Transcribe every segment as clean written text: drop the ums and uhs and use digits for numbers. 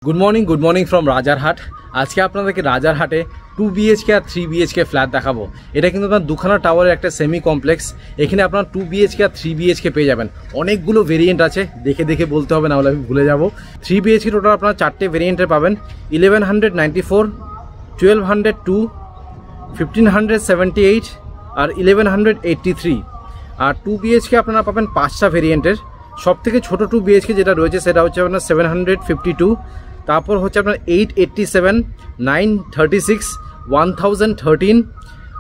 Good morning from Rajarhat. আজকে আপনাদেরকে রাজারহাটে 2 BHK আর 3 BHK flat দেখাবো। এটা কিন্তু আপনার দুখানা টাওয়ারের একটা সেমি কমপ্লেক্স। এখানে আপনার 2 BHK আর 3 BHK পেয়ে যাবেন। অনেকগুলো ভেরিয়েন্ট আছে, দেখে বলতে হবে, না হলে আমি ভুলে যাব। 3 BHK টোটাল আপনারা 4টে ভেরিয়েন্টের পাবেন, 1194, 1202, 1578 আর 1183। আর 2 BHK আপনারা পাবেন 5টা ভেরিয়েন্টের। সব থেকে ছোটো 2 BHK যেটা রয়েছে সেটা হচ্ছে আপনার 752, তারপর হচ্ছে আপনার 887, 936, 1013,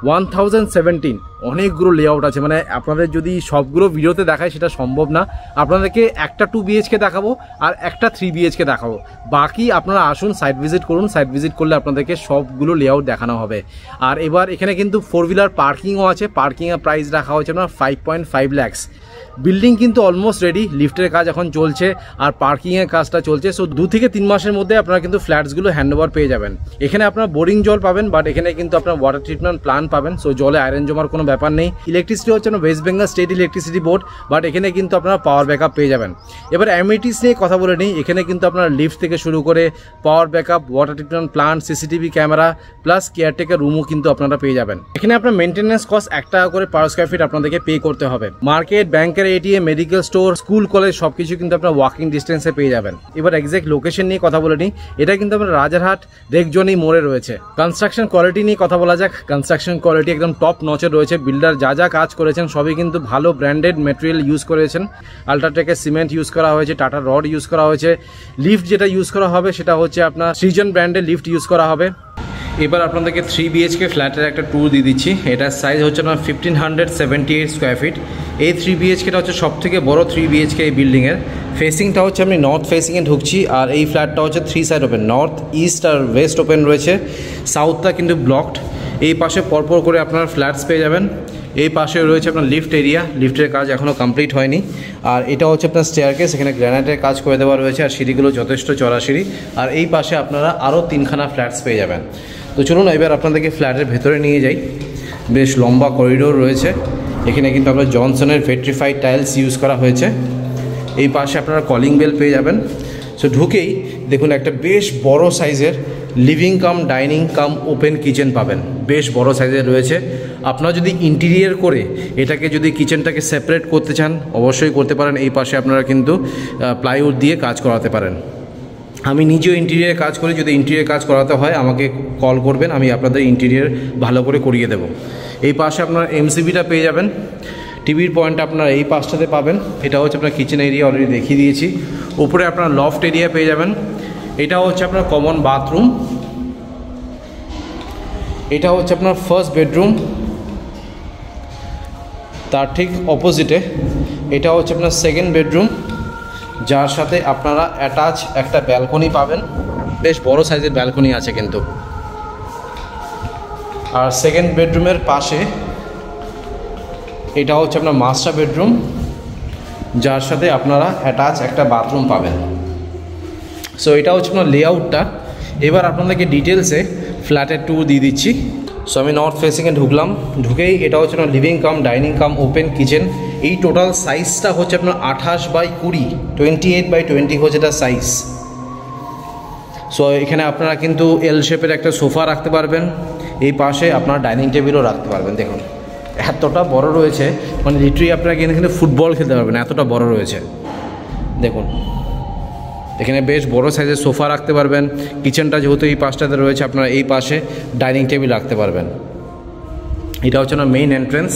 1017। অনেকগুলো লেআউট আছে, মানে আপনাদের যদি সবগুলো ভিডিওতে দেখায় সেটা সম্ভব না। আপনাদেরকে একটা 2 BHK দেখাবো আর একটা 3 BHK দেখাবো। বাকি আপনারা আসুন, সাইট ভিজিট করুন। সাইট ভিজিট করলে আপনাদেরকে সবগুলো লেআউট দেখানো হবে। আর এবার এখানে কিন্তু 4 হুইলার পার্কিংও আছে। পার্কিংয়ের প্রাইস রাখা হয়েছে আপনার 5.5 lakhs। বিল্ডিং কিন্তু অলমোস্ট রেডি, লিফটের কাজ এখন চলছে আর পার্কিংয়ের কাজটা চলছে। সো 2 থেকে 3 মাসের মধ্যে আপনারা কিন্তু ফ্ল্যাটসগুলো হ্যান্ডওভার পেয়ে যাবেন। এখানে আপনারা বোরিং জল পাবেন, বাট এখানে কিন্তু আপনার ওয়াটার ট্রিটমেন্ট প্ল্যান্ট পাবেন। সো জলে আয়রন জমার কোনো ব্যাপার নেই। ইলেকট্রিসিটি হচ্ছে না West Bengal state electricity board, but এখানে কিন্তু আপনারা পাওয়ার ব্যাকআপ পেয়ে যাবেন। এবার অ্যামিনিটিস নিয়ে কথা বলে নিই। এখানে কিন্তু আপনার লিফট থেকে শুরু করে power backup, water treatment plant, CCTV camera plus caretaker রুমও কিন্তু আপনারা পেয়ে যাবেন। এখানে আপনার মেনটেন্যান্স কস্ট 1 টাকা করে পার স্কোয়ার ফিট আপনাদেরকে পে করতে হবে। মার্কেট, ব্যাংকের ATM, medical store, school, college সবকিছু কিন্তু আপনার ওয়াকিং ডিস্টেন্সে পেয়ে যাবেন। এবার এক্সাক্ট লোকেশন নিয়ে কথা বলে নিই। এটা কিন্তু আপনার রাজারহাট রেকজনি মোড়ে রয়েছে। কনস্ট্রাকশন কোয়ালিটি নিয়ে কথা বলা যাক। কনস্ট্রাকশন কোয়ালিটি একদম টপ নচে রয়েছে। বিল্ডার যা কাজ করেছেন সবই কিন্তু ভালো ব্র্যান্ডেড মেটেরিয়াল ইউজ করেছেন। আল্ট্রাটেকের সিমেন্ট ইউজ করা হয়েছে, টাটা রড ইউজ করা হয়েছে। লিফট যেটা ইউজ করা হবে সেটা হচ্ছে আপনার সৃজন ব্র্যান্ডের লিফট ইউজ করা হবে। এবার আপনাদেরকে 3 BHK ফ্ল্যাটের একটা ট্যুর দিয়ে দিচ্ছি। এটার সাইজ হচ্ছে আপনার 1578 স্কোয়ার ফিট। এই 3 BHKটা হচ্ছে সব থেকে বড়ো 3 BHK এই বিল্ডিংয়ের। ফেসিংটা হচ্ছে আমি নর্থ ফেসিংয়ে ঢুকছি, আর এই ফ্ল্যাটটা হচ্ছে 3 সাইড ওপেন, নর্থ, ইস্ট আর ওয়েস্ট ওপেন রয়েছে। সাউথটা কিন্তু ব্লকড। এই পাশে পরপর করে আপনার ফ্ল্যাটস পেয়ে যাবেন। এই পাশে রয়েছে আপনার লিফট এরিয়া, লিফটের কাজ এখনও কমপ্লিট হয়নি। আর এটা হচ্ছে আপনার স্টেয়ারকেস, এখানে গ্রানাইটের কাজ করে দেওয়া রয়েছে, আর সিঁড়িগুলো যথেষ্ট চড়া সিঁড়ি। আর এই পাশে আপনারা আরও 3খানা ফ্ল্যাটস পেয়ে যাবেন। তো চলুন এবার আপনাদেরকে ফ্ল্যাটের ভেতরে নিয়ে যাই। বেশ লম্বা করিডোর রয়েছে। এখানে কিন্তু আপনার জনসনের ভেট্রিফাইড টাইলস ইউজ করা হয়েছে। এই পাশে আপনারা কলিং বেল পেয়ে যাবেন। সো ঢুকেই দেখুন একটা বেশ বড় সাইজের লিভিং কাম ডাইনিং কাম ওপেন কিচেন পাবেন। বেশ বড় সাইজের রয়েছে। আপনারা যদি ইন্টেরিয়ার করে এটাকে যদি কিচেনটাকে সেপারেট করতে চান অবশ্যই করতে পারেন। এই পাশে আপনারা কিন্তু প্লাইউড দিয়ে কাজ করাতে পারেন। আমি নিজেও ইন্টেরিয়ার কাজ করি, যদি ইন্টেরিয়ার কাজ করাতে হয় আমাকে কল করবেন, আমি আপনাদের ইন্টেরিয়ার ভালো করে করিয়ে দেব। এই পাশে আপনার MCBটা পেয়ে যাবেন। টিভির পয়েন্ট আপনারা এই পাশটাতে পাবেন। এটা হচ্ছে আপনার কিচেন এরিয়া, অলরেডি দেখিয়ে দিয়েছি। উপরে আপনার লফট এরিয়া পেয়ে যাবেন। এটা হচ্ছে আপনার কমন বাথরুম। এটা হচ্ছে আপনার ফার্স্ট বেডরুম। তার ঠিক অপোজিটে এটা হচ্ছে আপনার সেকেন্ড বেডরুম, যার সাথে আপনারা অ্যাটাচ একটা ব্যালকনি পাবেন। বেশ বড় সাইজের ব্যালকনি আছে কিন্তু। আর সেকেন্ড বেডরুমের পাশে এটা হচ্ছে আপনার মাস্টার বেডরুম, যার সাথে আপনারা অ্যাটাচ একটা বাথরুম পাবেন। সো এটা হচ্ছে আপনার লেআউটটা। এবার আপনাদেরকে ডিটেলসে ফ্ল্যাটের ট্যুর দিয়ে দিচ্ছি। সো আমি নর্থ ফেসিংয়ে ঢুকলাম। ঢুকেই এটা হচ্ছে আপনার লিভিং কাম ডাইনিং কাম ওপেন কিচেন। এই টোটাল সাইজটা হচ্ছে আপনার 28/20, 28/20 হচ্ছে এটা সাইজ। সো এখানে আপনারা কিন্তু এল শেপের একটা সোফা রাখতে পারবেন। এই পাশে আপনার ডাইনিং টেবিলও রাখতে পারবেন। দেখুন এতটা বড় রয়েছে, মানে লিটারালি আপনারা কিন্তু ফুটবল খেলতে পারবেন, এতটা বড় রয়েছে। দেখুন এখানে বেশ বড় সাইজের সোফা রাখতে পারবেন। কিচেনটা যেহেতু এই পাশটাতে রয়েছে, আপনারা এই পাশে ডাইনিং টেবিল রাখতে পারবেন। এটা হচ্ছে আপনার মেইন এন্ট্রেন্স।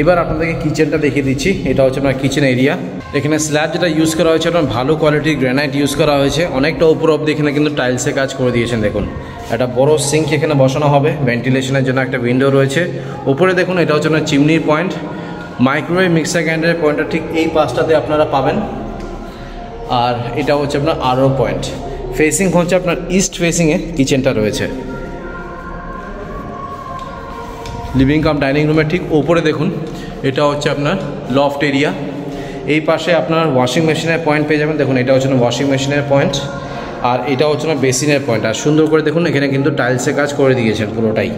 এবার আপনাদেরকে কিচেনটা দেখিয়ে দিচ্ছি। এটা হচ্ছে আপনার কিচেন এরিয়া। এখানে স্ল্যাব যেটা ইউজ করা হয়েছে আপনার ভালো কোয়ালিটির গ্রানাইট ইউজ করা হয়েছে। অনেকটা উপর অব্দি এখানে কিন্তু টাইলসে কাজ করে দিয়েছেন। দেখুন একটা বড় সিঙ্ক এখানে বসানো হবে, ভেন্টিলেশনের জন্য একটা উইন্ডো রয়েছে। উপরে দেখুন এটা হচ্ছে আপনার চিমনির পয়েন্ট। মাইক্রোওয়েভ মিক্সার গ্রাইন্ডারের পয়েন্টটা ঠিক এই পাশটাতে আপনারা পাবেন। আর এটা হচ্ছে আপনার আরও পয়েন্ট। ফেসিং হচ্ছে আপনার ইস্ট ফেসিংয়ে কিচেনটা রয়েছে। লিভিং কাম ডাইনিং রুমের ঠিক ওপরে দেখুন এটা হচ্ছে আপনার লফট এরিয়া। এই পাশে আপনার ওয়াশিং মেশিনের পয়েন্ট পেয়ে যাবেন। দেখুন এটা হচ্ছে না ওয়াশিং মেশিনের পয়েন্ট, আর এটা হচ্ছে না বেসিনের পয়েন্ট। আর সুন্দর করে দেখুন এখানে কিন্তু টাইলসে কাজ করে দিয়েছেন পুরোটাই।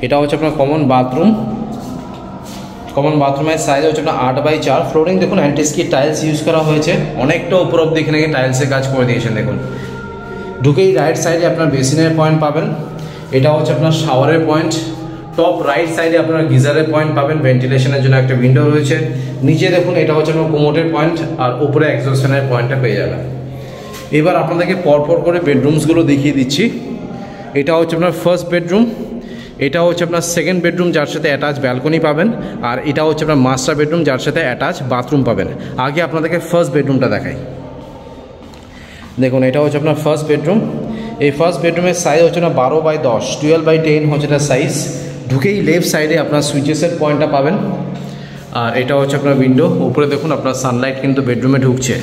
এটা হচ্ছে আপনার কমন বাথরুম। কমন বাথরুমের সাইজ হচ্ছে আপনার 8x4। ফ্লোরিং দেখুন অ্যান্টিস্কি টাইলস ইউজ করা হয়েছে, অনেকটা উপর অব্দি এখানে টাইলসের কাজ করে দিয়েছেন। দেখুন ঢুকেই রাইট সাইডে আপনার বেসিনের পয়েন্ট পাবেন, এটা হচ্ছে আপনার শাওয়ারের পয়েন্ট। টপ রাইট সাইডে আপনার গিজারের পয়েন্ট পাবেন, ভেন্টিলেশনের জন্য একটা উইন্ডো রয়েছে। নিচে দেখুন এটা হচ্ছে আপনার কোমোটের পয়েন্ট, আর উপরে এক্সস্ট ফ্যানের পয়েন্টটা পেয়ে যাবেন। এবার আপনাদেরকে পরপর করে বেডরুমসগুলো দেখিয়ে দিচ্ছি। এটা হচ্ছে আপনার ফার্স্ট বেডরুম, এটা হচ্ছে আপনার সেকেন্ড বেডরুম যার সাথে অ্যাটাচ ব্যালকনি পাবেন, আর এটা হচ্ছে আপনার মাস্টার বেডরুম যার সাথে অ্যাটাচ বাথরুম পাবেন। আগে আপনাদেরকে ফার্স্ট বেডরুমটা দেখাই। দেখুন এটা হচ্ছে আপনার ফার্স্ট বেডরুম। এই ফার্স্ট বেডরুমের সাইজ হচ্ছে না 12x10, 12x10 হচ্ছে এটা সাইজ। ঢুকেই লেফট সাইডে আপনার সুইচেসের পয়েন্টটা পাবেন, আর এটা হচ্ছে আপনার উইন্ডো। উপরে দেখুন আপনার সানলাইট কিন্তু বেডরুমে ঢুকছে,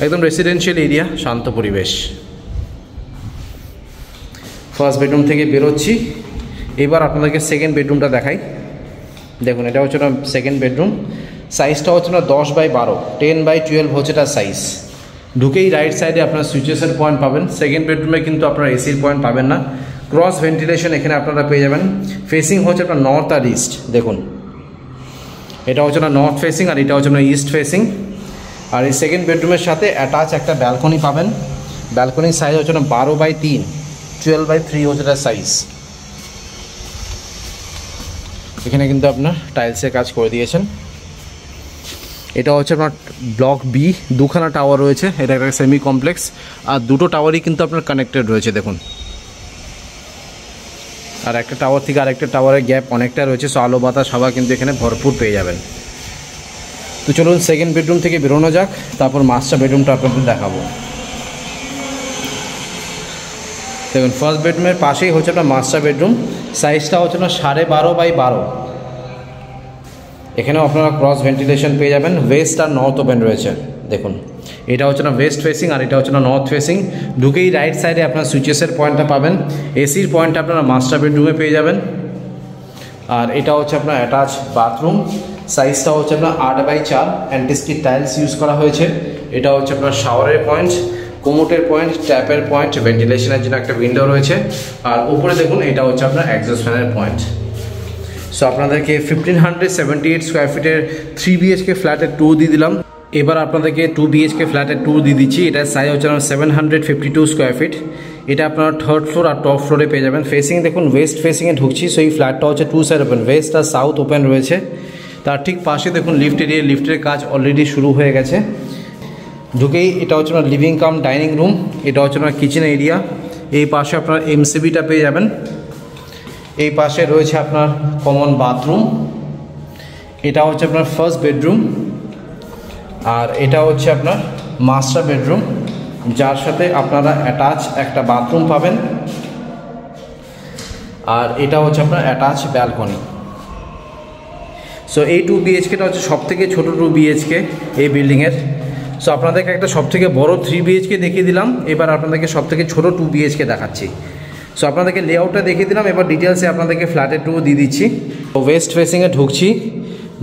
একদম রেসিডেন্সিয়াল এরিয়া, শান্ত পরিবেশ। ফার্স্ট বেডরুম থেকে বেরোচ্ছি, এবার আপনাদেরকে সেকেন্ড বেডরুমটা দেখাই। দেখুন এটা হচ্ছে না সেকেন্ড বেডরুম, সাইজটা হচ্ছে না 10x12, 10x12 হচ্ছে তার সাইজ। ঢুকেই রাইট সাইডে আপনার সুইচেসের পয়েন্ট পাবেন। সেকেন্ড বেডরুমে কিন্তু আপনার এসির পয়েন্ট পাবেন না, ক্রস ভেন্টিলেশন এখানে আপনারা পেয়ে যাবেন। ফেসিং হচ্ছে আপনার নর্থ আর ইস্ট। দেখুন এটা হচ্ছে না নর্থ ফেসিং, আর এটা হচ্ছে আপনার ইস্ট ফেসিং। আর এই সেকেন্ড বেডরুমের সাথে অ্যাটাচ একটা ব্যালকনি পাবেন। ব্যালকনির সাইজ হচ্ছে না 12x3, 12x3 হচ্ছে তার সাইজ। এখানে কিন্তু আপনার টাইলসের কাজ করে দিয়েছেন। এটা হচ্ছে আপনার ব্লক বি, দুখানা টাওয়ার রয়েছে, এটা একটা সেমি কমপ্লেক্স, আর দুটো টাওয়ারই কিন্তু আপনার কানেক্টেড রয়েছে। দেখুন আর একটা টাওয়ার থেকে আরেকটা টাওয়ারের গ্যাপ অনেকটা রয়েছে, সো আলো বাতাস হাওয়া কিন্তু এখানে ভরপুর পেয়ে যাবেন। তো চলুন সেকেন্ড বেডরুম থেকে বেরোনো যাক, তারপর মাস্টার বেডরুমটা আপনাদের দেখাবো। দেখুন ফার্স্ট বেডরুমের পাশেই হচ্ছে আপনার মাস্টার বেডরুম, সাইজটা হচ্ছে আপনার 12.5x12। এখানেও আপনারা ক্রস ভেন্টিলেশন পেয়ে যাবেন, ওয়েস্ট আর নর্থ ওপেন রয়েছে। দেখুন এটা হচ্ছে না ওয়েস্ট ফেসিং, আর এটা হচ্ছে না নর্থ ফেসিং। ঢুকেই রাইট সাইডে আপনার সুইচেসের পয়েন্টটা পাবেন, এসির পয়েন্টটা আপনারা মাস্টার বেডরুমে পেয়ে যাবেন। আর এটা হচ্ছে আপনার অ্যাটাচ বাথরুম, সাইজটা হচ্ছে আপনার 8x4, অ্যান্টিস্কি টাইলস ইউজ করা হয়েছে। এটা হচ্ছে আপনার শাওয়ারের পয়েন্ট, কোমোটের পয়েন্ট, ট্যাপের পয়েন্ট, ভেন্টিলেশনের জন্য একটা উইন্ডো রয়েছে। আর উপরে দেখুন এটা হচ্ছে আপনার এক্সস্ট ফ্যানের পয়েন্ট। সো আপনাদেরকে 1578 স্কোয়ার ফিটের 3 BHK ফ্ল্যাটের ট্যুর দিয়ে দিলাম। এবার আপনাদেরকে 2 BHK ফ্ল্যাটের ট্যুর দিয়ে দিচ্ছি। এটার সাইজ হচ্ছে আপনার 752 স্কোয়ার ফিট। এটা আপনার থার্ড ফ্লোর আর টপ ফ্লোরে পেয়ে যাবেন। ফেসিং দেখুন ওয়েস্ট ফেসিংয়ে ঢুকছি, সো এই ফ্ল্যাটটা হচ্ছে 2 সাইড ওপেন, ওয়েস্ট আর সাউথ ওপেন রয়েছে। তার ঠিক পাশে দেখুন লিফট এরিয়া, লিফটের কাজ অলরেডি শুরু হয়ে গেছে। ঢুকেই এটা হচ্ছে আপনার লিভিং কাম ডাইনিং রুম, এটা হচ্ছে আপনার কিচেন এরিয়া। এই পাশে আপনার MCBটা পেয়ে যাবেন। এই পাশে রয়েছে আপনার কমন বাথরুম, এটা হচ্ছে আপনার ফার্স্ট বেডরুম, আর এটা হচ্ছে আপনার মাস্টার বেডরুম যার সাথে আপনারা অ্যাটাচ একটা বাথরুম পাবেন। আর এটা হচ্ছে আপনার অ্যাটাচ ব্যালকনি। সো এই 2 BHKটা হচ্ছে সবথেকে ছোটো 2 BHK এই বিল্ডিংয়ের। সো আপনাদেরকে একটা সবথেকে বড় 3 BHK দেখিয়ে দিলাম, এবার আপনাদেরকে সবথেকে ছোটো 2 BHK দেখাচ্ছি। সো আপনাদেরকে লেআউটটা দেখিয়ে দিলাম, এবার ডিটেলসে আপনাদেরকে ফ্ল্যাটের ট্যুর দিয়ে দিচ্ছি। ওয়েস্ট ফেসিংয়ে ঢুকছি,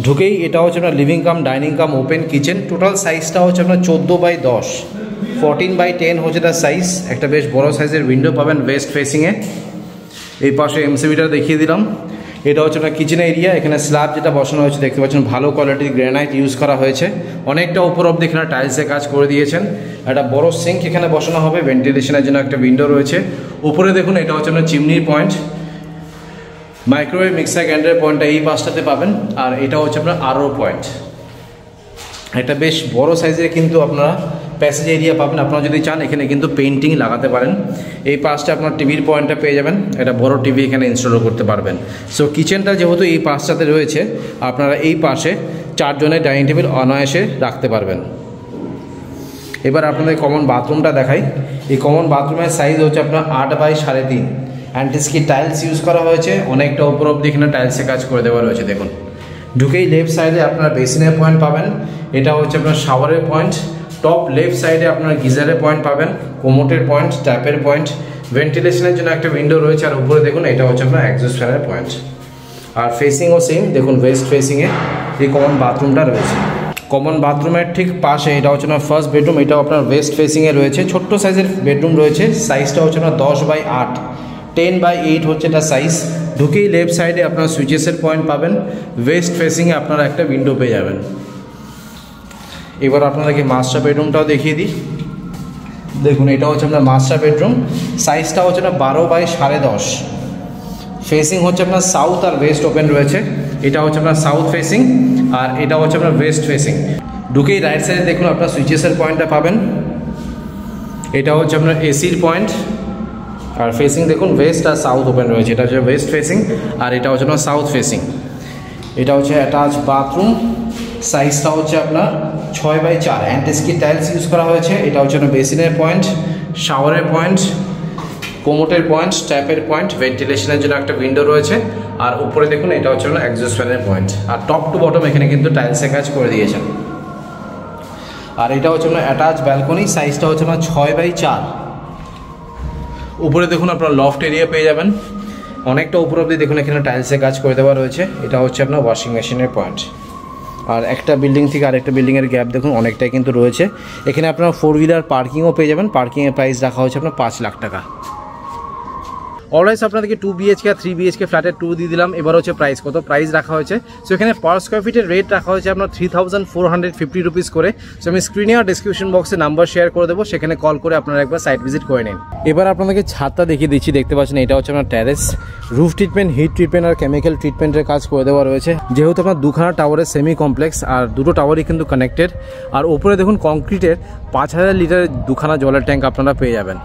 ঢুকেই এটা হচ্ছে আপনার লিভিং কাম ডাইনিং কাম ওপেন কিচেন। টোটাল সাইজটা হচ্ছে আপনার 14x10, 14x10 হচ্ছে তার সাইজ। একটা বেশ বড় সাইজের উইন্ডো পাবেন ওয়েস্ট ফেসিংয়ে। এই পাশে MCBটা দেখিয়ে দিলাম। এটা হচ্ছে আপনার কিচেন এরিয়া, এখানে স্ল্যাব যেটা বসানো হয়েছে দেখতে পাচ্ছেন, ভালো কোয়ালিটির গ্রানাইট ইউজ করা হয়েছে, অনেকটা উপর অব্দি এখানে টাইলসের কাজ করে দিয়েছেন। একটা বড় সিঙ্ক এখানে বসানো হবে, ভেন্টিলেশনের জন্য একটা উইন্ডো রয়েছে। উপরে দেখুন এটা হচ্ছে আপনার চিমনির পয়েন্ট, মাইক্রোওয়েভ মিক্সার গ্রাইন্ডারের পয়েন্টটা এই পাশটাতে পাবেন। আর এটা হচ্ছে আপনার আরও পয়েন্ট, এটা বেশ বড় সাইজের কিন্তু আপনারা প্যাসেজ এরিয়া পাবেন। আপনারা যদি চান এখানে কিন্তু পেন্টিং লাগাতে পারেন। এই পাশটা আপনার টিভির পয়েন্টটা পেয়ে যাবেন, একটা বড় টিভি এখানে ইনস্টলও করতে পারবেন। সো কিচেনটা যেহেতু এই পাশটাতে রয়েছে, আপনারা এই পাশে 4 জনের ডাইনিং টেবিল অনায়াসে রাখতে পারবেন। এবার আপনাদের কমন বাথরুমটা দেখাই। এই কমন বাথরুমের সাইজ হচ্ছে আপনার 8x3.5, অ্যান্টিস্কি টাইলস ইউজ করা হয়েছে, অনেকটা উপর অব্দি এখানে টাইলসের কাজ করে দেওয়া রয়েছে। দেখুন ঢুকেই লেফট সাইডে আপনারা বেসিনের পয়েন্ট পাবেন, এটা হচ্ছে আপনার শাওয়ারের পয়েন্ট। টপ লেফট সাইডে আপনারা গিজারের পয়েন্ট পাবেন, কোমোটের পয়েন্ট, ট্যাপের পয়েন্ট, ভেন্টিলেশনের জন্য একটা উইন্ডো রয়েছে। আর উপরে দেখুন এটা হচ্ছে আপনার এক্সস্ট ফ্যানের পয়েন্ট। আর ফেসিংও সেম, দেখুন ওয়েস্ট ফেসিংয়ে এই কমন বাথরুমটা রয়েছে। কমন বাথরুমের ঠিক পাশে এটা হচ্ছে আপনার ফার্স্ট বেডরুম, এটাও আপনার ওয়েস্ট ফেসিংয়ে রয়েছে। ছোট্ট সাইজের বেডরুম রয়েছে, সাইজটা হচ্ছে আপনার 10x8, 10/8 হচ্ছে এটা সাইজ। ঢুকেই লেফট সাইডে আপনার সুইচেসের পয়েন্ট পাবেন, ওয়েস্ট ফেসিংয়ে আপনারা একটা উইন্ডো পেয়ে যাবেন। এবার আপনাদেরকে মাস্টার বেডরুমটাও দেখিয়ে দিই। দেখুন এটা হচ্ছে আপনার মাস্টার বেডরুম, সাইজটা হচ্ছে আপনার 12/10.5। ফেসিং হচ্ছে আপনার সাউথ আর ওয়েস্ট ওপেন রয়েছে। এটা হচ্ছে আপনার সাউথ ফেসিং আর এটা হচ্ছে আপনার ওয়েস্ট ফেসিং। ঢুকেই রাইট সাইডে দেখুন আপনার সুইচেসের পয়েন্টটা পাবেন। এটা হচ্ছে আপনার এসির পয়েন্ট আর ফেসিং দেখুন ওয়েস্ট আর সাউথ ওপেন রয়েছে। এটা হচ্ছে ওয়েস্ট ফেসিং আর এটা হচ্ছে আপনার সাউথ ফেসিং। এটা হচ্ছে অ্যাটাচ বাথরুম, সাইজটা হচ্ছে আপনার 6/4। অ্যান্টিস্কি টাইলস ইউজ করা হয়েছে। এটা হচ্ছে আপনার বেসিনের পয়েন্ট, শাওয়ারের পয়েন্ট, কোমোটের পয়েন্ট, ট্যাপের পয়েন্ট, ভেন্টিলেশনের জন্য একটা উইন্ডো রয়েছে আর উপরে দেখুন এটা হচ্ছে আপনার এক্সজস্ট ফ্যানের পয়েন্ট। আর টপ টু বটম এখানে কিন্তু টাইলসের কাজ করে দিয়েছেন। আর এটা হচ্ছে আপনার অ্যাটাচ ব্যালকনি, সাইজটা হচ্ছে আপনার 6/4। উপরে দেখুন আপনার লফট এরিয়া পেয়ে যাবেন অনেকটা উপর অব্দি। দেখুন এখানে টাইলসের কাজ করে দেওয়া রয়েছে। এটা হচ্ছে আপনার ওয়াশিং মেশিনের পয়েন্ট। আর একটা বিল্ডিং থেকে আরেকটা বিল্ডিংয়ের গ্যাপ দেখুন অনেকটাই কিন্তু রয়েছে। এখানে আপনার 4 হুইলার পার্কিংও পেয়ে যাবেন। পার্কিংয়ের প্রাইস রাখা হচ্ছে আপনার 5 লাখ টাকা। অলরাইজ আপনাদেরকে 2 BHK আর 3 BHK ফ্ল্যাটের ট্যুর দিয়ে দিলাম। এবার হচ্ছে প্রাইস কত প্রাইস রাখা হয়েছে। সো এখানে পার স্কোয়ার ফিটের রেট রাখা হয়েছে আপনার 3450 রুপিস করে। সো আমি স্ক্রিনে আর ডিসক্রিপশন বক্সে নাম্বার শেয়ার করে দেবো, সেখানে কল করে আপনারা একবার সাইট ভিজিট করে নিন। এবার আপনাদেরকে ছাদটা দেখিয়ে দিচ্ছি। দেখতে পাচ্ছেন এটা হচ্ছে আপনার terrace. Roof treatment, heat treatment আর কেমিক্যাল ট্রিটমেন্টের কাজ করে দেওয়া রয়েছে। যেহেতু আপনার দুখানা টাওয়ারের সেমি কমপ্লেক্স আর দুটো টাওয়ারই কিন্তু কানেক্টেড। আর উপরে দেখুন কংক্রিটের 5000 লিটারের দুখানা জলের ট্যাঙ্ক আপনারা পেয়ে যাবেন।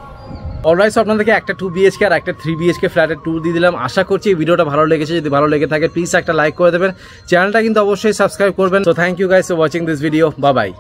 অলরাইট, আপনাদেরকে একটা 2 BHK আর একটা 3 BHK ফ্ল্যাটের ট্যুর দিয়ে দিলাম। আশা করছি এই ভিডিওটা ভালো লেগেছে। যদি ভালো লেগে থাকে প্লিজ একটা লাইক করে দেবেন, চ্যানেলটা কিন্তু অবশ্যই সাবস্ক্রাইব করবেন। So thank you guys for watching this video. Bye by.